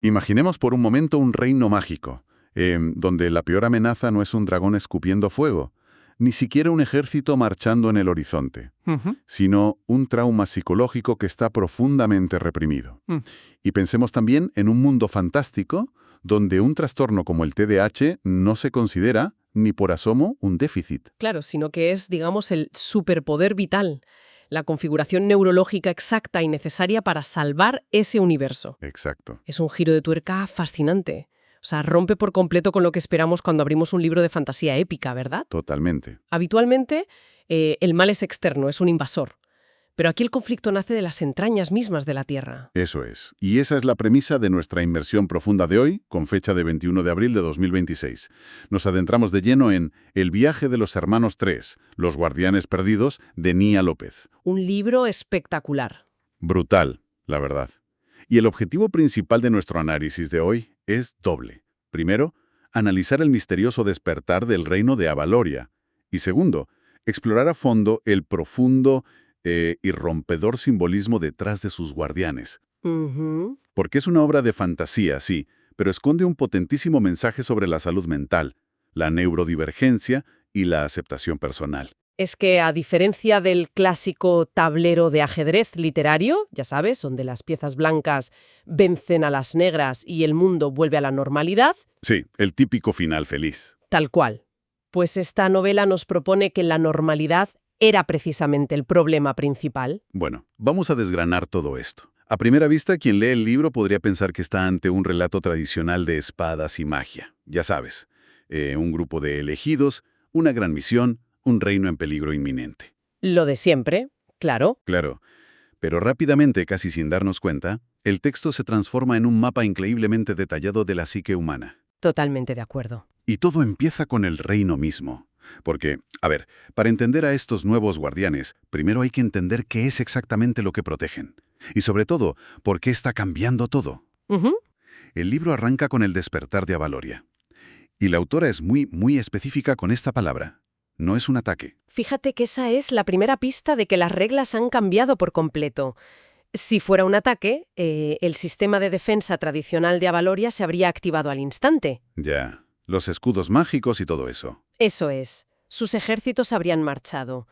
Imaginemos por un momento un reino mágico, donde la peor amenaza no es un dragón escupiendo fuego, ni siquiera un ejército marchando en el horizonte, Ujú. sino un trauma psicológico que está profundamente reprimido. Mm. Y pensemos también en un mundo fantástico donde un trastorno como el TDAH no se considera, ni por asomo, un déficit. Claro, sino que es, digamos, el superpoder vital, la configuración neurológica exacta y necesaria para salvar ese universo. Exacto. Es un giro de tuerca fascinante. O sea, rompe por completo con lo que esperamos cuando abrimos un libro de fantasía épica, ¿verdad? Totalmente. Habitualmente, el mal es externo, es un invasor. Pero aquí el conflicto nace de las entrañas mismas de la Tierra. Eso es. Y esa es la premisa de nuestra inmersión profunda de hoy, con fecha de 21 de abril de 2026. Nos adentramos de lleno en El viaje de los hermanos 3, Los guardianes perdidos, de Nia López. Un libro espectacular. Brutal, la verdad. Y el objetivo principal de nuestro análisis de hoy es doble. Primero, analizar el misterioso despertar del reino de Avaloria. Y segundo, explorar a fondo el profundo y rompedor simbolismo detrás de sus guardianes. Ujú. Porque es una obra de fantasía, sí, pero esconde un potentísimo mensaje sobre la salud mental, la neurodivergencia y la aceptación personal. Es que, a diferencia del clásico tablero de ajedrez literario, ya sabes, donde las piezas blancas vencen a las negras y el mundo vuelve a la normalidad, Sí, el típico final feliz. tal cual. Pues esta novela nos propone que la normalidad era precisamente el problema principal. Bueno, vamos a desgranar todo esto. A primera vista, quien lee el libro podría pensar que está ante un relato tradicional de espadas y magia. Ya sabes, un grupo de elegidos, una gran misión, un reino en peligro inminente. Lo de siempre, claro. Claro, pero rápidamente, casi sin darnos cuenta, el texto se transforma en un mapa increíblemente detallado de la psique humana. Totalmente de acuerdo. Y todo empieza con el reino mismo. Porque, a ver, para entender a estos nuevos guardianes, primero hay que entender qué es exactamente lo que protegen. Y sobre todo, por qué está cambiando todo. Ujú. El libro arranca con el despertar de Avaloria. Y la autora es muy específica con esta palabra. No es un ataque. Fíjate que esa es la primera pista de que las reglas han cambiado por completo. Si fuera un ataque, el sistema de defensa tradicional de Avaloria se habría activado al instante. Ya, los escudos mágicos y todo eso. Eso es. Sus ejércitos habrían marchado.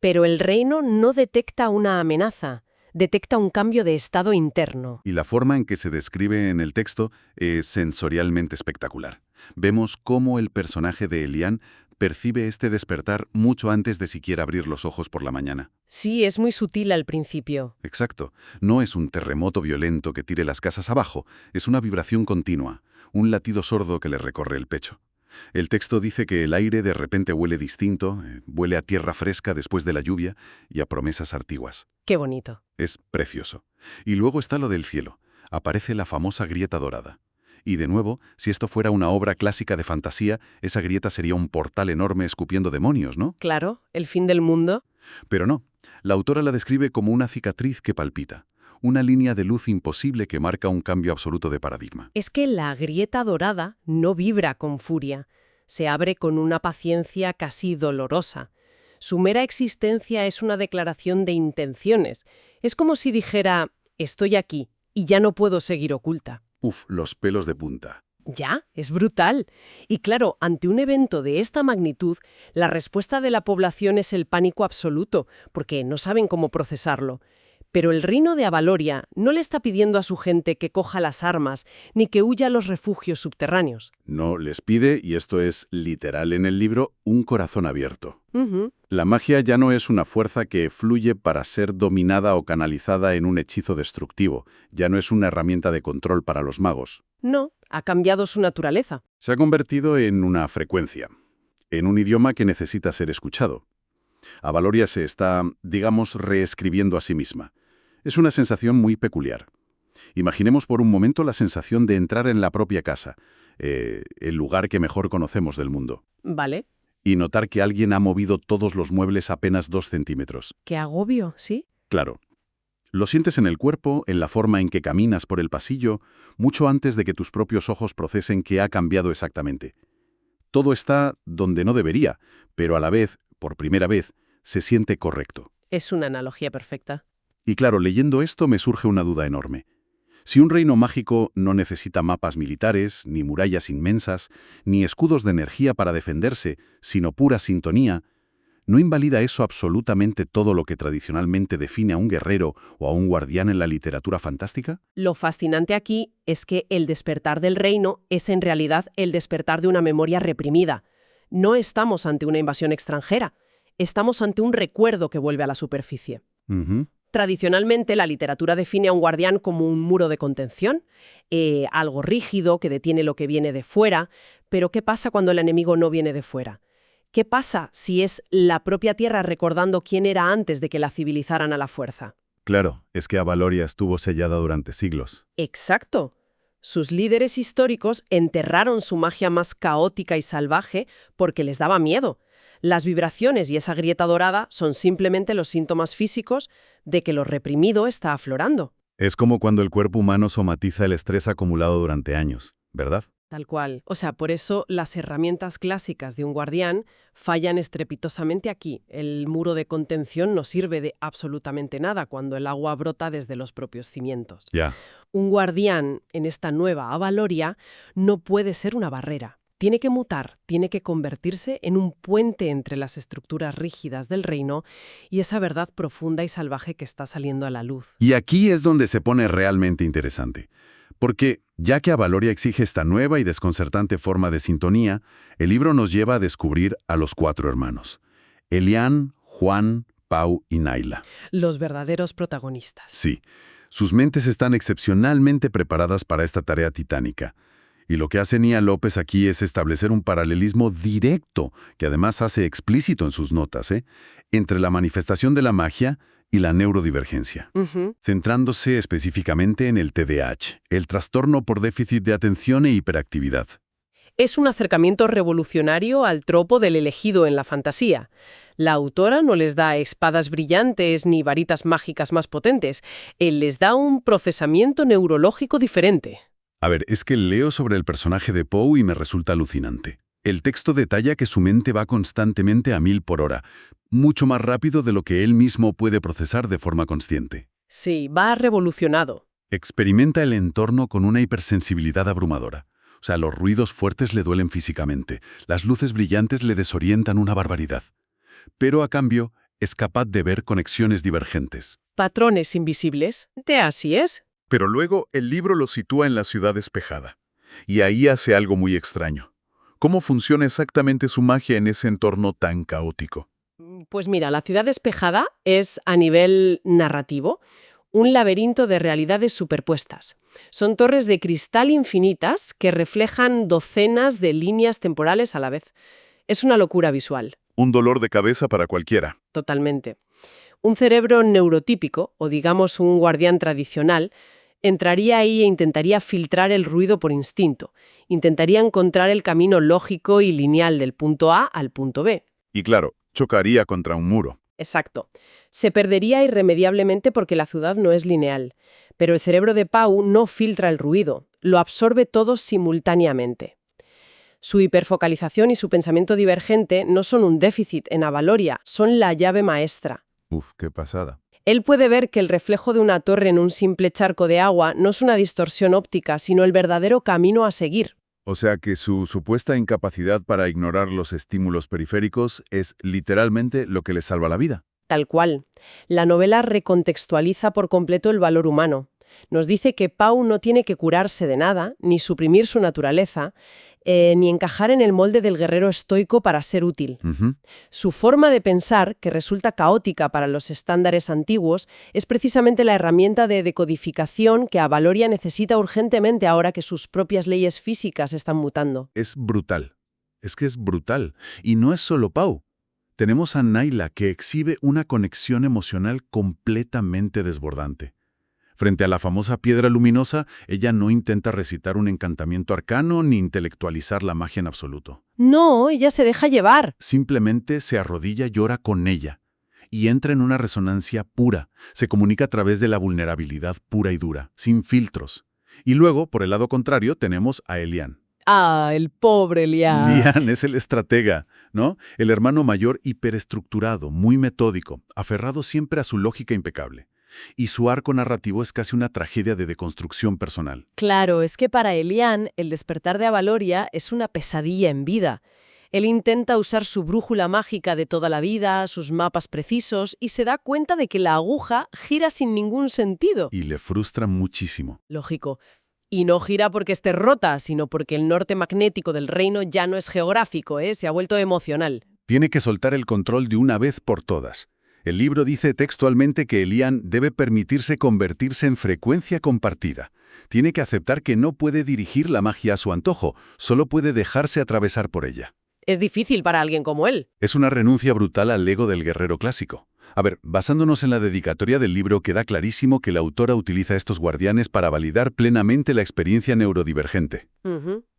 Pero el reino no detecta una amenaza, detecta un cambio de estado interno. Y la forma en que se describe en el texto es sensorialmente espectacular. Vemos cómo el personaje de Elian percibe este despertar mucho antes de siquiera abrir los ojos por la mañana. Sí, es muy sutil al principio. Exacto. No es un terremoto violento que tire las casas abajo, es una vibración continua, un latido sordo que le recorre el pecho. El texto dice que el aire de repente huele distinto, huele a tierra fresca después de la lluvia y a promesas antiguas. Qué bonito. Es precioso. Y luego está lo del cielo. Aparece la famosa grieta dorada. Y de nuevo, si esto fuera una obra clásica de fantasía, esa grieta sería un portal enorme escupiendo demonios, ¿no? Claro, el fin del mundo. Pero no. La autora la describe como una cicatriz que palpita, una línea de luz imposible que marca un cambio absoluto de paradigma. Es que la grieta dorada no vibra con furia, se abre con una paciencia casi dolorosa. Su mera existencia es una declaración de intenciones. Es como si dijera, estoy aquí y ya no puedo seguir oculta. Uf, los pelos de punta. Ya, es brutal. Y claro, ante un evento de esta magnitud, la respuesta de la población es el pánico absoluto, porque no saben cómo procesarlo. Pero el reino de Avaloria no le está pidiendo a su gente que coja las armas ni que huya a los refugios subterráneos. No les pide, y esto es literal en el libro, un corazón abierto. Ujú. La magia ya no es una fuerza que fluye para ser dominada o canalizada en un hechizo destructivo, ya no es una herramienta de control para los magos. No, ha cambiado su naturaleza. Se ha convertido en una frecuencia, en un idioma que necesita ser escuchado. Avaloria se está, digamos, reescribiendo a sí misma. Es una sensación muy peculiar. Imaginemos por un momento la sensación de entrar en la propia casa, el lugar que mejor conocemos del mundo, Vale. y notar que alguien ha movido todos los muebles apenas 2 centímetros. Qué agobio, ¿sí? Claro. Lo sientes en el cuerpo, en la forma en que caminas por el pasillo, mucho antes de que tus propios ojos procesen qué ha cambiado exactamente. Todo está donde no debería, pero a la vez, por primera vez, se siente correcto. Es una analogía perfecta. Y claro, leyendo esto me surge una duda enorme. Si un reino mágico no necesita mapas militares, ni murallas inmensas, ni escudos de energía para defenderse, sino pura sintonía, ¿no invalida eso absolutamente todo lo que tradicionalmente define a un guerrero o a un guardián en la literatura fantástica? Lo fascinante aquí es que el despertar del reino es en realidad el despertar de una memoria reprimida. No estamos ante una invasión extranjera, estamos ante un recuerdo que vuelve a la superficie. Ujú. Tradicionalmente, la literatura define a un guardián como un muro de contención, algo rígido que detiene lo que viene de fuera, pero ¿qué pasa cuando el enemigo no viene de fuera? ¿Qué pasa si es la propia tierra recordando quién era antes de que la civilizaran a la fuerza? Claro, es que Avaloria estuvo sellada durante siglos. Exacto. Sus líderes históricos enterraron su magia más caótica y salvaje porque les daba miedo. Las vibraciones y esa grieta dorada son simplemente los síntomas físicos de que lo reprimido está aflorando. Es como cuando el cuerpo humano somatiza el estrés acumulado durante años, ¿verdad? Tal cual. O sea, por eso las herramientas clásicas de un guardián fallan estrepitosamente aquí. El muro de contención no sirve de absolutamente nada cuando el agua brota desde los propios cimientos. Ya. Un guardián en esta nueva Avaloria no puede ser una barrera. Tiene que mutar, tiene que convertirse en un puente entre las estructuras rígidas del reino y esa verdad profunda y salvaje que está saliendo a la luz. Y aquí es donde se pone realmente interesante. Porque, ya que Avaloria exige esta nueva y desconcertante forma de sintonía, el libro nos lleva a descubrir a los 4 hermanos: Elian, Juan, Pau y Naila. Los verdaderos protagonistas. Sí, sus mentes están excepcionalmente preparadas para esta tarea titánica. Y lo que hace Nia López aquí es establecer un paralelismo directo, que además hace explícito en sus notas, entre la manifestación de la magia y la neurodivergencia, centrándose específicamente en el TDAH, el trastorno por déficit de atención e hiperactividad. Es un acercamiento revolucionario al tropo del elegido en la fantasía. La autora no les da espadas brillantes ni varitas mágicas más potentes. Él les da un procesamiento neurológico diferente. A ver, es que leo sobre el personaje de Poe y me resulta alucinante. El texto detalla que su mente va constantemente a 1000 por hora, mucho más rápido de lo que él mismo puede procesar de forma consciente. Sí, va revolucionado. Experimenta el entorno con una hipersensibilidad abrumadora. O sea, los ruidos fuertes le duelen físicamente, las luces brillantes le desorientan una barbaridad. Pero a cambio, es capaz de ver conexiones divergentes. Patrones invisibles. Así es. Pero luego el libro lo sitúa en la ciudad despejada. Y ahí hace algo muy extraño. ¿Cómo funciona exactamente su magia en ese entorno tan caótico? Pues mira, la ciudad despejada es, a nivel narrativo, un laberinto de realidades superpuestas. Son torres de cristal infinitas que reflejan docenas de líneas temporales a la vez. Es una locura visual. Un dolor de cabeza para cualquiera. Totalmente. Un cerebro neurotípico, o digamos un guardián tradicional, entraría ahí e intentaría filtrar el ruido por instinto. Intentaría encontrar el camino lógico y lineal del punto A al punto B. Y claro, chocaría contra un muro. Exacto. Se perdería irremediablemente porque la ciudad no es lineal. Pero el cerebro de Pau no filtra el ruido, lo absorbe todo simultáneamente. Su hiperfocalización y su pensamiento divergente no son un déficit en Avaloria, son la llave maestra. Uf, qué pasada. Él puede ver que el reflejo de una torre en un simple charco de agua no es una distorsión óptica, sino el verdadero camino a seguir. O sea que su supuesta incapacidad para ignorar los estímulos periféricos es literalmente lo que le salva la vida. Tal cual. La novela recontextualiza por completo el valor humano. Nos dice que Pau no tiene que curarse de nada, ni suprimir su naturaleza, ni encajar en el molde del guerrero estoico para ser útil. Su forma de pensar, que resulta caótica para los estándares antiguos, es precisamente la herramienta de decodificación que Avaloria necesita urgentemente ahora que sus propias leyes físicas están mutando. Es brutal. Es que es brutal. Y no es solo Pau. Tenemos a Naila, que exhibe una conexión emocional completamente desbordante. Frente a la famosa piedra luminosa, ella no intenta recitar un encantamiento arcano ni intelectualizar la magia en absoluto. No, ella se deja llevar. Simplemente se arrodilla y llora con ella. Y entra en una resonancia pura. Se comunica a través de la vulnerabilidad pura y dura, sin filtros. Y luego, por el lado contrario, tenemos a Elian. Ah, el pobre Elian. Elian es el estratega, ¿no? El hermano mayor hiperestructurado, muy metódico, aferrado siempre a su lógica impecable. y su arco narrativo es casi una tragedia de deconstrucción personal. Claro, es que para Elian el despertar de Avaloria es una pesadilla en vida. Él intenta usar su brújula mágica de toda la vida, sus mapas precisos, y se da cuenta de que la aguja gira sin ningún sentido. Y le frustra muchísimo. Lógico. Y no gira porque esté rota, sino porque el norte magnético del reino ya no es geográfico, se ha vuelto emocional. Tiene que soltar el control de una vez por todas. El libro dice textualmente que Elian debe permitirse convertirse en frecuencia compartida. Tiene que aceptar que no puede dirigir la magia a su antojo, solo puede dejarse atravesar por ella. Es difícil para alguien como él. Es una renuncia brutal al ego del guerrero clásico. A ver, basándonos en la dedicatoria del libro, queda clarísimo que la autora utiliza estos guardianes para validar plenamente la experiencia neurodivergente.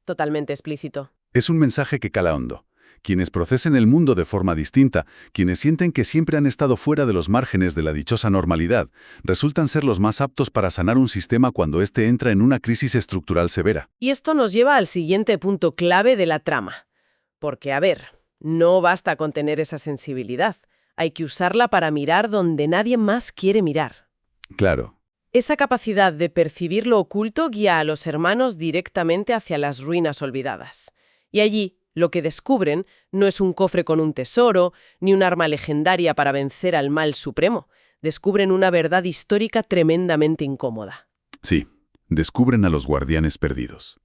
Totalmente explícito. Es un mensaje que cala hondo. Quienes procesen el mundo de forma distinta, quienes sienten que siempre han estado fuera de los márgenes de la dichosa normalidad, resultan ser los más aptos para sanar un sistema cuando éste entra en una crisis estructural severa. Y esto nos lleva al siguiente punto clave de la trama. Porque, a ver, no basta con tener esa sensibilidad. Hay que usarla para mirar donde nadie más quiere mirar. Claro. Esa capacidad de percibir lo oculto guía a los hermanos directamente hacia las ruinas olvidadas. Y allí, lo que descubren no es un cofre con un tesoro, ni un arma legendaria para vencer al mal supremo. Descubren una verdad histórica tremendamente incómoda. Sí, descubren a los guardianes perdidos.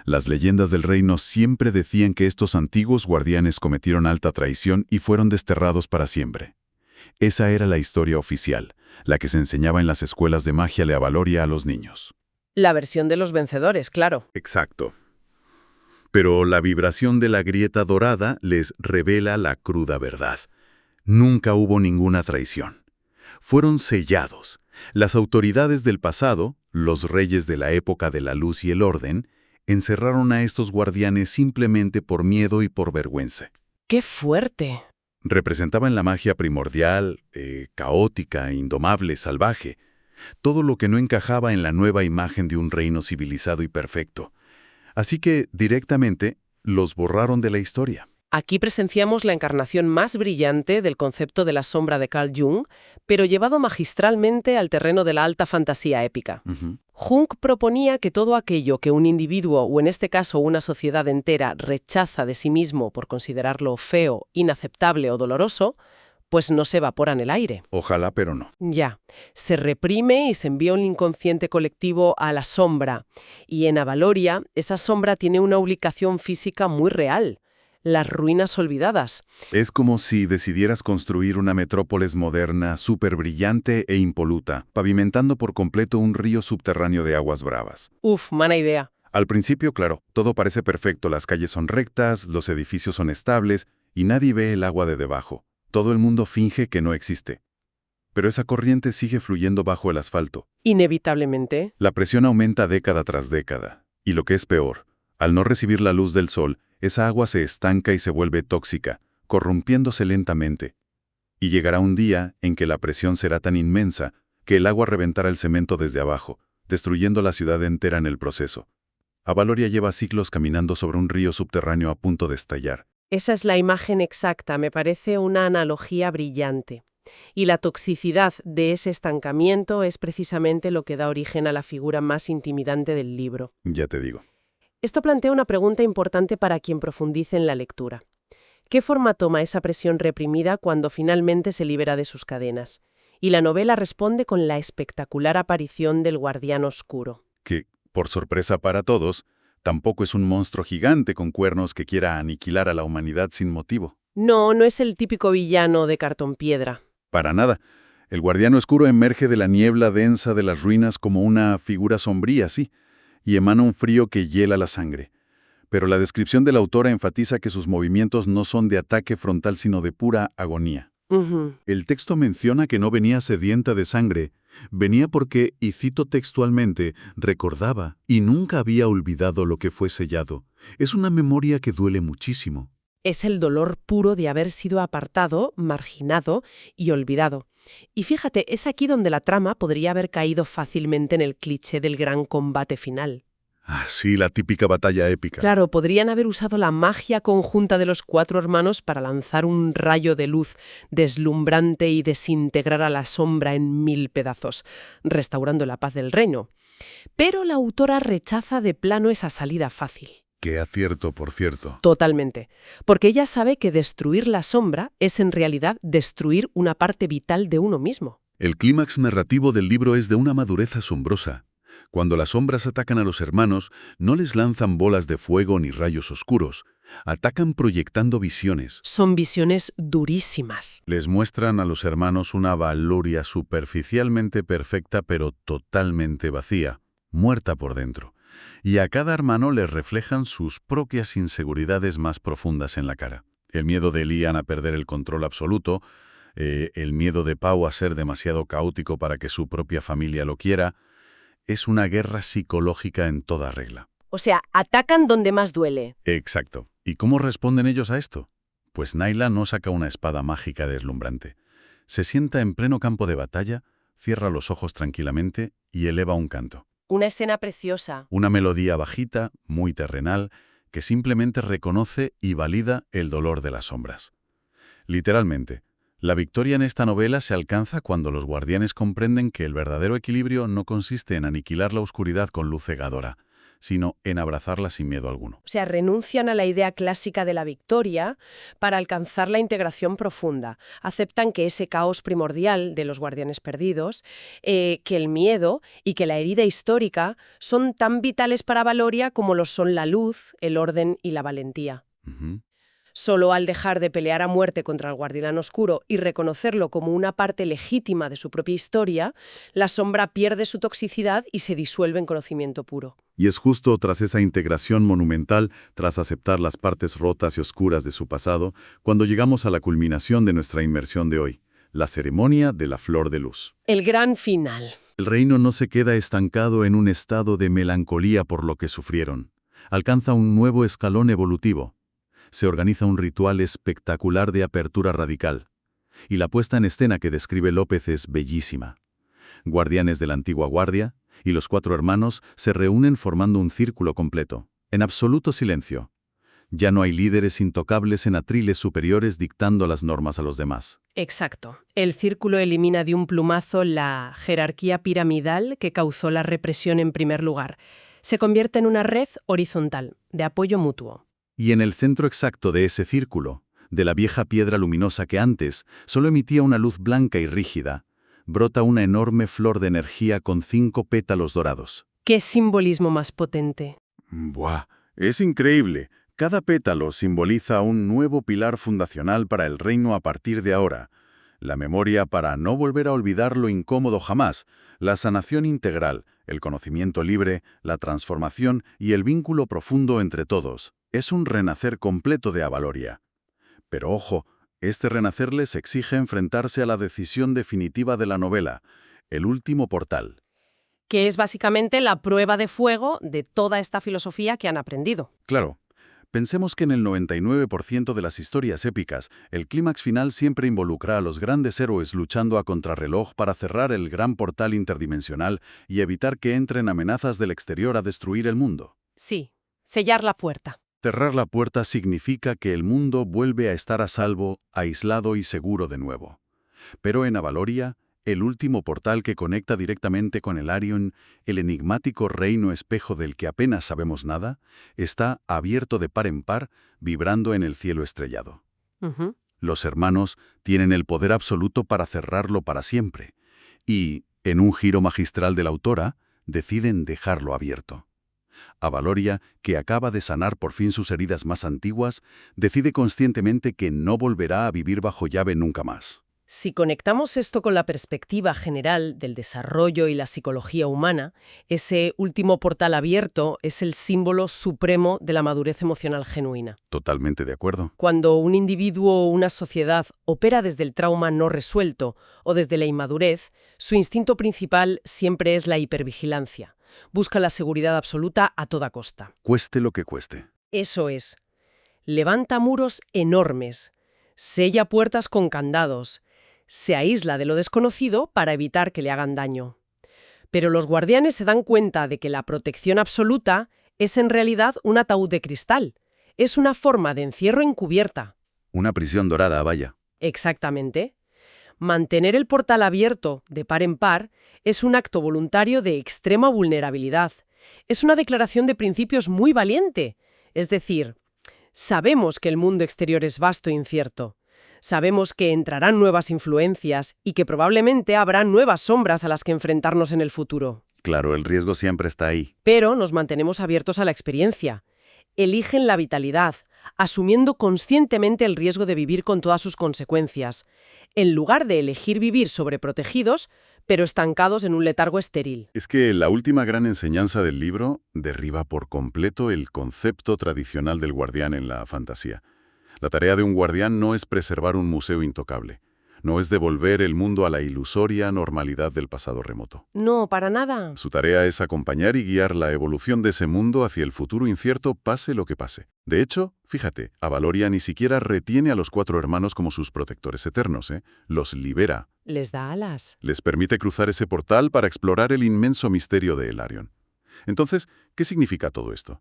Las leyendas del reino siempre decían que estos antiguos guardianes cometieron alta traición y fueron desterrados para siempre. Esa era la historia oficial, la que se enseñaba en las escuelas de magia de Avaloria a los niños. La versión de los vencedores, claro. Exacto. Pero la vibración de la grieta dorada les revela la cruda verdad. Nunca hubo ninguna traición. Fueron sellados. Las autoridades del pasado, los reyes de la época de la luz y el orden, encerraron a estos guardianes simplemente por miedo y por vergüenza. ¡Qué fuerte! Representaban la magia primordial, caótica, indomable, salvaje. Todo lo que no encajaba en la nueva imagen de un reino civilizado y perfecto. Así que, directamente, los borraron de la historia. Aquí presenciamos la encarnación más brillante del concepto de la sombra de Carl Jung, pero llevado magistralmente al terreno de la alta fantasía épica. Jung proponía que todo aquello que un individuo, o en este caso una sociedad entera, rechaza de sí mismo por considerarlo feo, inaceptable o doloroso, pues no se evapora en el aire. Ojalá, pero no. Ya, se reprime y se envía un inconsciente colectivo a la sombra. Y en Avaloria, esa sombra tiene una ubicación física muy real. Las ruinas olvidadas. Es como si decidieras construir una metrópolis moderna, súper brillante e impoluta, pavimentando por completo un río subterráneo de aguas bravas. Uf, mala idea. Al principio, claro, todo parece perfecto, las calles son rectas, los edificios son estables y nadie ve el agua de debajo. Todo el mundo finge que no existe. Pero esa corriente sigue fluyendo bajo el asfalto. Inevitablemente. La presión aumenta década tras década. Y lo que es peor, al no recibir la luz del sol, esa agua se estanca y se vuelve tóxica, corrompiéndose lentamente. Y llegará un día en que la presión será tan inmensa que el agua reventará el cemento desde abajo, destruyendo la ciudad entera en el proceso. Avaloria lleva siglos caminando sobre un río subterráneo a punto de estallar. Esa es la imagen exacta, me parece una analogía brillante. Y la toxicidad de ese estancamiento es precisamente lo que da origen a la figura más intimidante del libro. Ya te digo. Esto plantea una pregunta importante para quien profundice en la lectura. ¿Qué forma toma esa presión reprimida cuando finalmente se libera de sus cadenas? Y la novela responde con la espectacular aparición del guardián oscuro. Que, por sorpresa para todos, tampoco es un monstruo gigante con cuernos que quiera aniquilar a la humanidad sin motivo. No, no es el típico villano de cartón piedra. Para nada. El guardián oscuro emerge de la niebla densa de las ruinas como una figura sombría, sí, y emana un frío que hiela la sangre. Pero la descripción de la autora enfatiza que sus movimientos no son de ataque frontal sino de pura agonía. El texto menciona que no venía sedienta de sangre, venía porque, y cito textualmente, recordaba y nunca había olvidado lo que fue sellado. Es una memoria que duele muchísimo. Es el dolor puro de haber sido apartado, marginado y olvidado. Y fíjate, es aquí donde la trama podría haber caído fácilmente en el cliché del gran combate final. Ah, sí, la típica batalla épica. Claro, podrían haber usado la magia conjunta de los 4 hermanos para lanzar un rayo de luz deslumbrante y desintegrar a la sombra en 1000 pedazos, restaurando la paz del reino. Pero la autora rechaza de plano esa salida fácil. Qué acierto, por cierto. Totalmente. Porque ella sabe que destruir la sombra es en realidad destruir una parte vital de uno mismo. El clímax narrativo del libro es de una madurez asombrosa. Cuando las sombras atacan a los hermanos, no les lanzan bolas de fuego ni rayos oscuros. Atacan proyectando visiones. Son visiones durísimas. Les muestran a los hermanos una Valoria superficialmente perfecta pero totalmente vacía, muerta por dentro. Y a cada hermano les reflejan sus propias inseguridades más profundas en la cara. El miedo de Lian a perder el control absoluto, el miedo de Pau a ser demasiado caótico para que su propia familia lo quiera, es una guerra psicológica en toda regla. O sea, atacan donde más duele. Exacto. ¿Y cómo responden ellos a esto? Pues Naila no saca una espada mágica deslumbrante. Se sienta en pleno campo de batalla, cierra los ojos tranquilamente y eleva un canto. Una escena preciosa. Una melodía bajita, muy terrenal, que simplemente reconoce y valida el dolor de las sombras. Literalmente, la victoria en esta novela se alcanza cuando los guardianes comprenden que el verdadero equilibrio no consiste en aniquilar la oscuridad con luz cegadora, sino en abrazarla sin miedo alguno. O sea, renuncian a la idea clásica de la victoria para alcanzar la integración profunda. Aceptan que ese caos primordial de los guardianes perdidos, que el miedo y que la herida histórica son tan vitales para Valoria como lo son la luz, el orden y la valentía. Ujú. Solo al dejar de pelear a muerte contra el guardián oscuro y reconocerlo como una parte legítima de su propia historia, la sombra pierde su toxicidad y se disuelve en conocimiento puro. Y es justo tras esa integración monumental, tras aceptar las partes rotas y oscuras de su pasado, cuando llegamos a la culminación de nuestra inmersión de hoy, la ceremonia de la flor de luz. El gran final. El reino no se queda estancado en un estado de melancolía por lo que sufrieron. Alcanza un nuevo escalón evolutivo. Se organiza un ritual espectacular de apertura radical. Y la puesta en escena que describe López es bellísima. Guardianes de la antigua guardia y los 4 hermanos se reúnen formando un círculo completo, en absoluto silencio. Ya no hay líderes intocables en atriles superiores dictando las normas a los demás. Exacto. El círculo elimina de un plumazo la jerarquía piramidal que causó la represión en primer lugar. Se convierte en una red horizontal, de apoyo mutuo. Y en el centro exacto de ese círculo, de la vieja piedra luminosa que antes solo emitía una luz blanca y rígida, brota una enorme flor de energía con 5 pétalos dorados. ¡Qué simbolismo más potente! ¡Buah! Es increíble. Cada pétalo simboliza un nuevo pilar fundacional para el reino a partir de ahora. La memoria para no volver a olvidar lo incómodo jamás, la sanación integral, el conocimiento libre, la transformación y el vínculo profundo entre todos. Es un renacer completo de Avaloria. Pero ojo, este renacer les exige enfrentarse a la decisión definitiva de la novela, el último portal. Que es básicamente la prueba de fuego de toda esta filosofía que han aprendido. Claro, pensemos que en el 99% de las historias épicas, el clímax final siempre involucra a los grandes héroes luchando a contrarreloj para cerrar el gran portal interdimensional y evitar que entren amenazas del exterior a destruir el mundo. Sí, sellar la puerta. Cerrar la puerta significa que el mundo vuelve a estar a salvo, aislado y seguro de nuevo. Pero en Avaloria, el último portal que conecta directamente con el Arion, el enigmático reino espejo del que apenas sabemos nada, está abierto de par en par, vibrando en el cielo estrellado. Ujú. Los hermanos tienen el poder absoluto para cerrarlo para siempre, y, en un giro magistral de la autora, deciden dejarlo abierto. Avaloria, que acaba de sanar por fin sus heridas más antiguas, decide conscientemente que no volverá a vivir bajo llave nunca más. Si conectamos esto con la perspectiva general del desarrollo y la psicología humana, ese último portal abierto es el símbolo supremo de la madurez emocional genuina. Totalmente de acuerdo. Cuando un individuo o una sociedad opera desde el trauma no resuelto o desde la inmadurez, su instinto principal siempre es la hipervigilancia. Busca la seguridad absoluta a toda costa. Cueste lo que cueste. Eso es. Levanta muros enormes, sella puertas con candados, se aísla de lo desconocido para evitar que le hagan daño. Pero los guardianes se dan cuenta de que la protección absoluta Es en realidad un ataúd de cristal. Es una forma de encierro encubierta. Una prisión dorada, vaya. Exactamente. Mantener el portal abierto de par en par es un acto voluntario de extrema vulnerabilidad. Es una declaración de principios muy valiente. Es decir, sabemos que el mundo exterior es vasto e incierto. Sabemos que entrarán nuevas influencias y que probablemente habrá nuevas sombras a las que enfrentarnos en el futuro. Claro, el riesgo siempre está ahí. Pero nos mantenemos abiertos a la experiencia. Eligen la vitalidad, asumiendo conscientemente el riesgo de vivir con todas sus consecuencias, en lugar de elegir vivir sobreprotegidos, pero estancados en un letargo estéril. Es que la última gran enseñanza del libro derriba por completo el concepto tradicional del guardián en la fantasía. La tarea de un guardián no es preservar un museo intocable. No es devolver el mundo a la ilusoria normalidad del pasado remoto. No, para nada. Su tarea es acompañar y guiar la evolución de ese mundo hacia el futuro incierto, pase lo que pase. De hecho, fíjate, Avaloria ni siquiera retiene a los 4 hermanos como sus protectores eternos, Los libera. Les da alas. Les permite cruzar ese portal para explorar el inmenso misterio de Elarion. Entonces, ¿qué significa todo esto?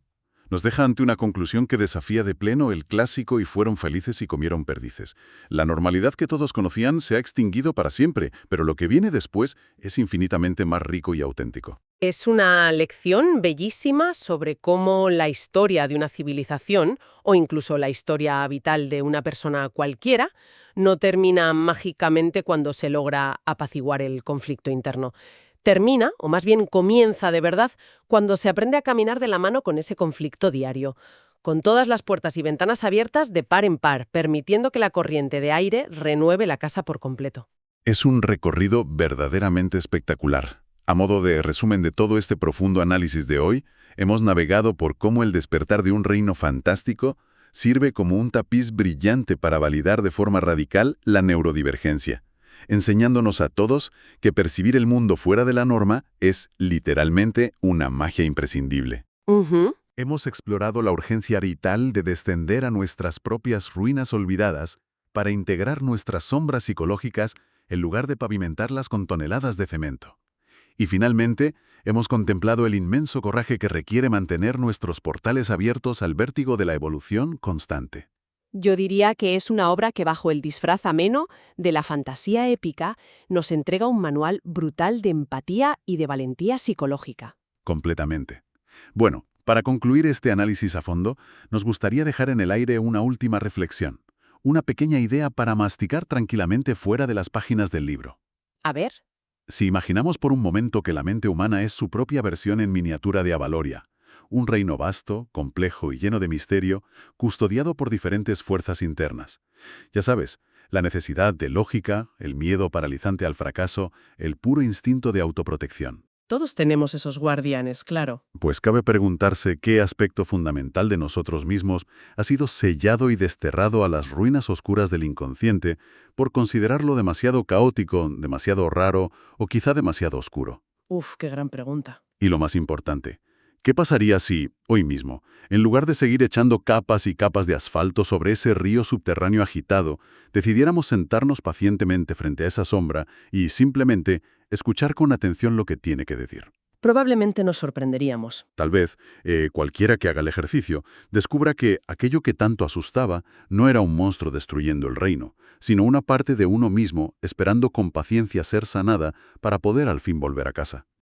Nos deja ante una conclusión que desafía de pleno el clásico y fueron felices y comieron perdices. La normalidad que todos conocían se ha extinguido para siempre, pero lo que viene después es infinitamente más rico y auténtico. Es una lección bellísima sobre cómo la historia de una civilización, o incluso la historia vital de una persona cualquiera, no termina mágicamente cuando se logra apaciguar el conflicto interno. Termina, o más bien comienza de verdad, cuando se aprende a caminar de la mano con ese conflicto diario, con todas las puertas y ventanas abiertas de par en par, permitiendo que la corriente de aire renueve la casa por completo. Es un recorrido verdaderamente espectacular. A modo de resumen de todo este profundo análisis de hoy, hemos navegado por cómo el despertar de un reino fantástico sirve como un tapiz brillante para validar de forma radical la neurodivergencia, enseñándonos a todos que percibir el mundo fuera de la norma es literalmente una magia imprescindible. Hemos explorado la urgencia vital de descender a nuestras propias ruinas olvidadas para integrar nuestras sombras psicológicas en lugar de pavimentarlas con toneladas de cemento. Y finalmente, hemos contemplado el inmenso coraje que requiere mantener nuestros portales abiertos al vértigo de la evolución constante. Yo diría que es una obra que bajo el disfraz ameno de la fantasía épica nos entrega un manual brutal de empatía y de valentía psicológica. Completamente. Bueno, para concluir este análisis a fondo, nos gustaría dejar en el aire una última reflexión, una pequeña idea para masticar tranquilamente fuera de las páginas del libro. A ver. Si imaginamos por un momento que la mente humana es su propia versión en miniatura de Avaloria, un reino vasto, complejo y lleno de misterio, custodiado por diferentes fuerzas internas. Ya sabes, la necesidad de lógica, el miedo paralizante al fracaso, el puro instinto de autoprotección. Todos tenemos esos guardianes, claro. Pues cabe preguntarse qué aspecto fundamental de nosotros mismos ha sido sellado y desterrado a las ruinas oscuras del inconsciente por considerarlo demasiado caótico, demasiado raro o quizá demasiado oscuro. Uf, qué gran pregunta. Y lo más importante, ¿qué pasaría si, hoy mismo, en lugar de seguir echando capas y capas de asfalto sobre ese río subterráneo agitado, decidiéramos sentarnos pacientemente frente a esa sombra y simplemente escuchar con atención lo que tiene que decir? Probablemente nos sorprenderíamos. Tal vez, cualquiera que haga el ejercicio, descubra que aquello que tanto asustaba no era un monstruo destruyendo el reino, sino una parte de uno mismo esperando con paciencia ser sanada para poder al fin volver a casa.